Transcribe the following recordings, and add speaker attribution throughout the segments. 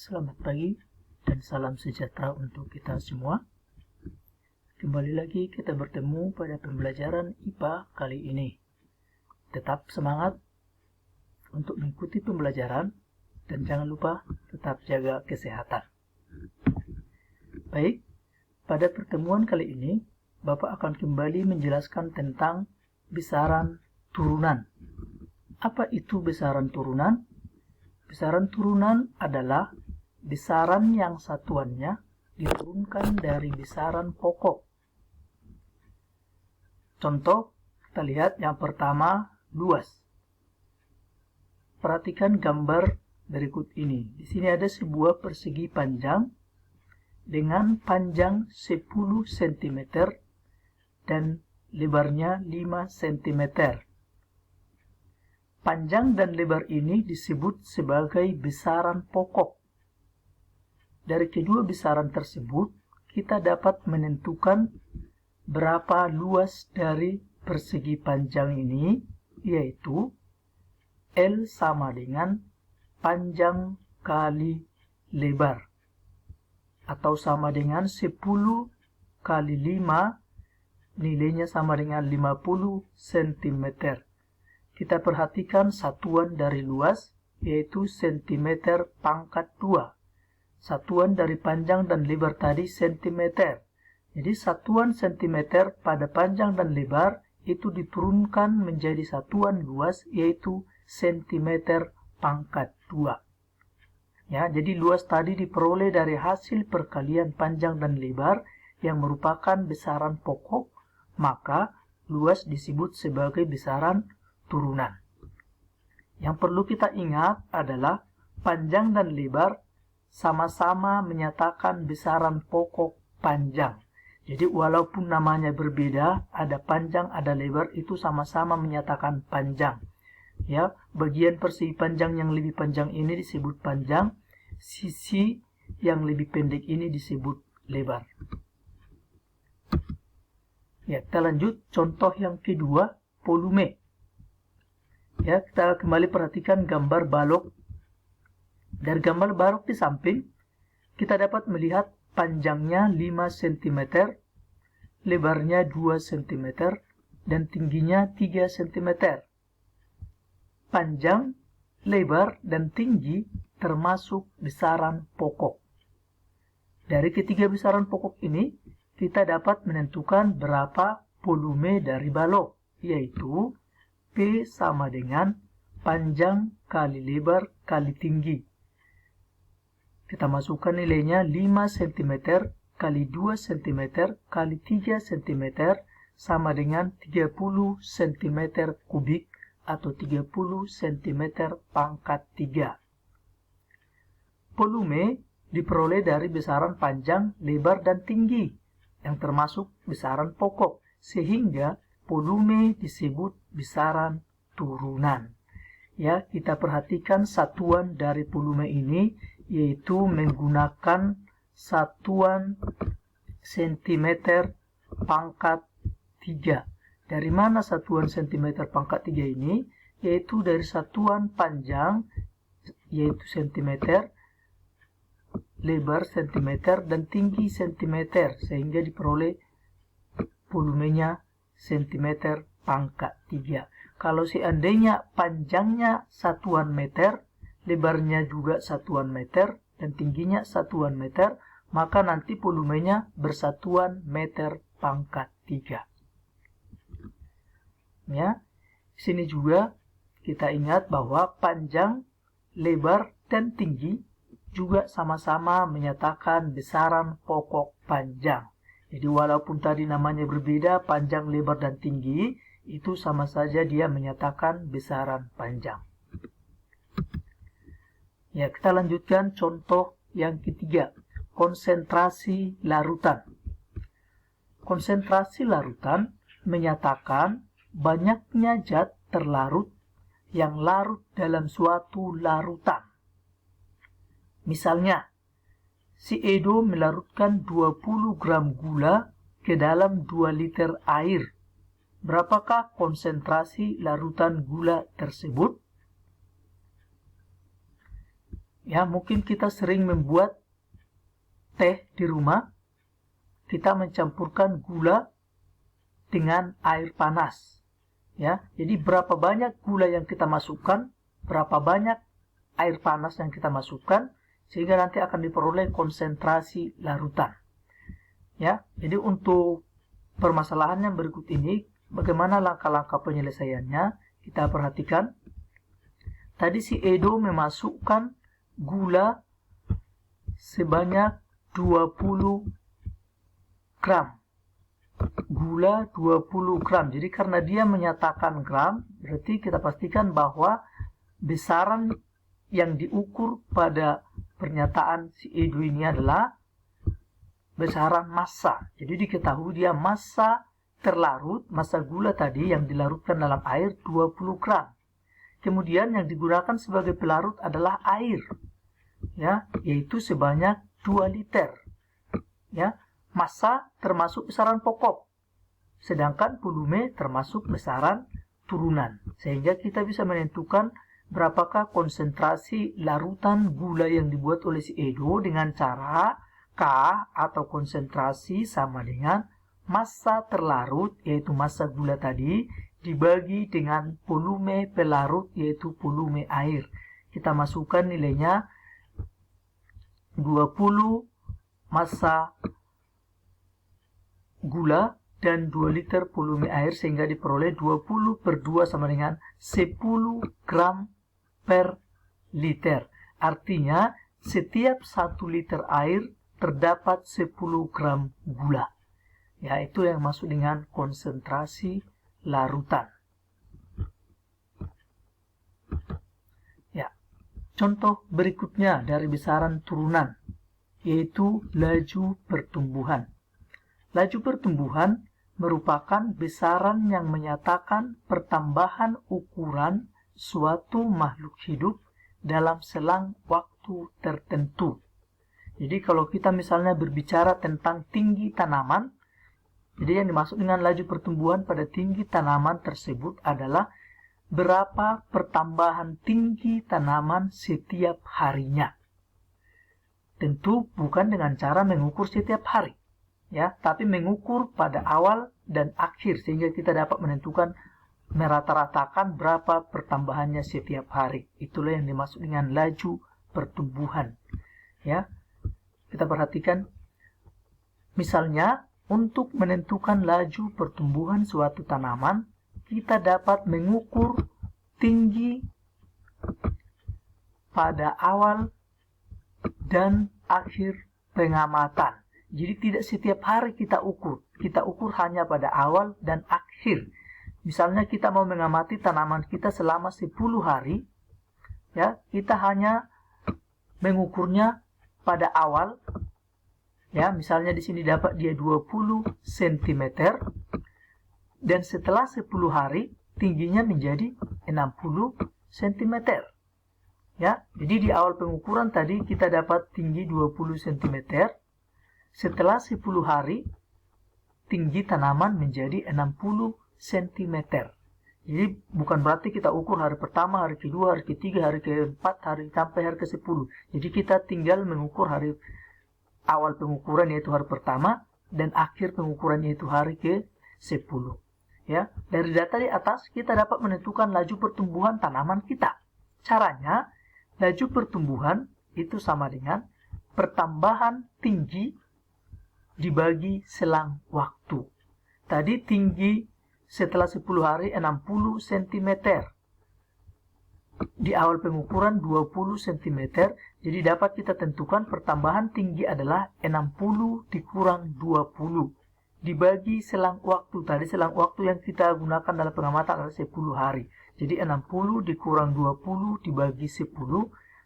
Speaker 1: Selamat pagi dan salam sejahtera untuk kita semua. Kembali lagi kita bertemu pada pembelajaran IPA kali ini. Tetap semangat untuk mengikuti pembelajaran dan jangan lupa tetap jaga kesehatan. Baik, pada pertemuan kali ini Bapak akan kembali menjelaskan tentang besaran turunan. Apa itu besaran turunan? Besaran turunan adalah besaran yang satuannya diturunkan dari besaran pokok. Contoh, kita lihat yang pertama, luas. Perhatikan gambar berikut ini. Di sini ada sebuah persegi panjang dengan panjang 10 cm dan lebarnya 5 cm. Panjang dan lebar ini disebut sebagai besaran pokok. Dari kedua besaran tersebut, kita dapat menentukan berapa luas dari persegi panjang ini, yaitu L sama dengan panjang kali lebar, atau sama dengan 10 kali 5, nilainya sama dengan 50 cm. Kita perhatikan satuan dari luas, yaitu cm pangkat 2. Satuan dari panjang dan lebar tadi cm. Jadi satuan cm pada panjang dan lebar itu diturunkan menjadi satuan luas, yaitu cm pangkat 2. Ya, jadi luas tadi diperoleh dari hasil perkalian panjang dan lebar yang merupakan besaran pokok, maka luas disebut sebagai besaran turunan. Yang perlu kita ingat adalah panjang dan lebar sama-sama menyatakan besaran pokok panjang. Jadi walaupun namanya berbeda, ada panjang, ada lebar, itu sama-sama menyatakan panjang. Ya, bagian persegi panjang yang lebih panjang ini disebut panjang, sisi yang lebih pendek ini disebut lebar. Ya, kita lanjut contoh yang kedua, volume. Ya, kita kembali perhatikan gambar balok. Dari gambar balok di samping, kita dapat melihat panjangnya 5 cm, lebarnya 2 cm, dan tingginya 3 cm. Panjang, lebar, dan tinggi termasuk besaran pokok. Dari ketiga besaran pokok ini, kita dapat menentukan berapa volume dari balok, yaitu P sama dengan panjang kali lebar kali tinggi. Kita masukkan nilainya 5 cm kali 2 cm kali 3 cm sama dengan 30 cm kubik atau 30 cm pangkat 3. Volume diperoleh dari besaran panjang, lebar, dan tinggi yang termasuk besaran pokok, sehingga volume disebut besaran turunan. Ya, kita perhatikan satuan dari volume ini, yaitu menggunakan satuan cm pangkat 3. Dari mana satuan cm pangkat 3 ini? Yaitu dari satuan panjang, yaitu cm, lebar cm, dan tinggi cm, sehingga diperoleh volumenya cm pangkat 3. Kalau seandainya panjangnya satuan meter, lebarnya juga satuan meter, dan tingginya satuan meter, maka nanti volumenya bersatuan meter pangkat 3. Ya, sini juga kita ingat bahwa panjang, lebar, dan tinggi juga sama-sama menyatakan besaran pokok panjang. Jadi walaupun tadi namanya berbeda, panjang, lebar, dan tinggi, itu sama saja dia menyatakan besaran panjang. Ya, kita lanjutkan contoh yang ketiga, konsentrasi larutan. Konsentrasi larutan menyatakan banyaknya zat terlarut yang larut dalam suatu larutan. Misalnya, si Edo melarutkan 20 gram gula ke dalam 2 liter air. Berapakah konsentrasi larutan gula tersebut? Ya, mungkin kita sering membuat teh di rumah. Kita mencampurkan gula dengan air panas. Ya, jadi berapa banyak gula yang kita masukkan, berapa banyak air panas yang kita masukkan, sehingga nanti akan diperoleh konsentrasi larutan. Ya, jadi untuk permasalahan yang berikut ini, bagaimana langkah-langkah penyelesaiannya? Kita perhatikan. Tadi si Edo memasukkan gula sebanyak 20 gram. Gula 20 gram. Jadi karena dia menyatakan gram, berarti kita pastikan bahwa besaran yang diukur pada pernyataan si Edo ini adalah besaran massa. Jadi diketahui dia massa terlarut, massa gula tadi yang dilarutkan dalam air 20 gram. Kemudian yang digunakan sebagai pelarut adalah air, ya, yaitu sebanyak 2 liter. Ya, massa termasuk besaran pokok, sedangkan volume termasuk besaran turunan. Sehingga kita bisa menentukan berapakah konsentrasi larutan gula yang dibuat oleh si Edo dengan cara K atau konsentrasi sama dengan massa terlarut, yaitu massa gula tadi, dibagi dengan volume pelarut, yaitu volume air. Kita masukkan nilainya 20 massa gula dan 2 liter volume air, sehingga diperoleh 20 per 2 sama dengan 10 gram per liter. Artinya setiap 1 liter air terdapat 10 gram gula. Ya, itu yang masuk dengan konsentrasi larutan. Ya, contoh berikutnya dari besaran turunan, yaitu laju pertumbuhan. Laju pertumbuhan merupakan besaran yang menyatakan pertambahan ukuran suatu makhluk hidup dalam selang waktu tertentu. Jadi kalau kita misalnya berbicara tentang tinggi tanaman, jadi yang dimaksud dengan laju pertumbuhan pada tinggi tanaman tersebut adalah berapa pertambahan tinggi tanaman setiap harinya. Tentu bukan dengan cara mengukur setiap hari, ya, tapi mengukur pada awal dan akhir, sehingga kita dapat menentukan merata-ratakan berapa pertambahannya setiap hari. Itulah yang dimaksud dengan laju pertumbuhan. Ya, kita perhatikan, misalnya untuk menentukan laju pertumbuhan suatu tanaman, kita dapat mengukur tinggi pada awal dan akhir pengamatan. Jadi tidak setiap hari kita ukur hanya pada awal dan akhir. Misalnya kita mau mengamati tanaman kita selama 10 hari, ya, kita hanya mengukurnya pada awal, ya, misalnya di sini dapat dia 20 cm, dan setelah 10 hari tingginya menjadi 60 cm. Ya, jadi di awal pengukuran tadi kita dapat tinggi 20 cm. Setelah 10 hari tinggi tanaman menjadi 60 cm. Jadi bukan berarti kita ukur hari pertama, hari kedua, hari ketiga, hari keempat, sampai hari ke-10. Jadi kita tinggal mengukur hari awal pengukuran, yaitu hari pertama, dan akhir pengukuran, yaitu hari ke-10. Ya, dari data di atas kita dapat menentukan laju pertumbuhan tanaman kita. Caranya, laju pertumbuhan itu sama dengan pertambahan tinggi dibagi selang waktu. Tadi tinggi setelah 10 hari 60 cm. Di awal pengukuran 20 cm. Jadi dapat kita tentukan pertambahan tinggi adalah 60 dikurang 20. Dibagi selang waktu. Tadi selang waktu yang kita gunakan dalam pengamatan adalah 10 hari. Jadi 60 dikurang 20 dibagi 10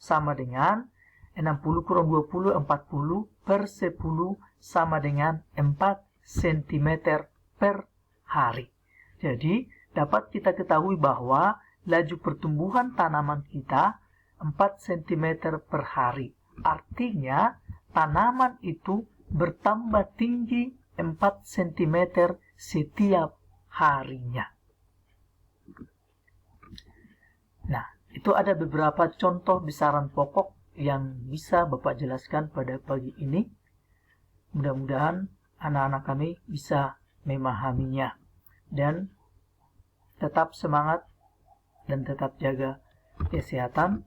Speaker 1: sama dengan 60 kurang 20, 40 per 10 sama dengan 4 cm per hari. Jadi, dapat kita ketahui bahwa laju pertumbuhan tanaman kita 4 cm per hari. Artinya, tanaman itu bertambah tinggi 4 cm setiap harinya. Nah, itu ada beberapa contoh besaran pokok yang bisa Bapak jelaskan pada pagi ini. Mudah-mudahan anak-anak kami bisa memahaminya. Dan tetap semangat dan tetap jaga kesehatan.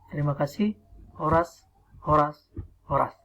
Speaker 1: Terima kasih. Horas, horas, horas.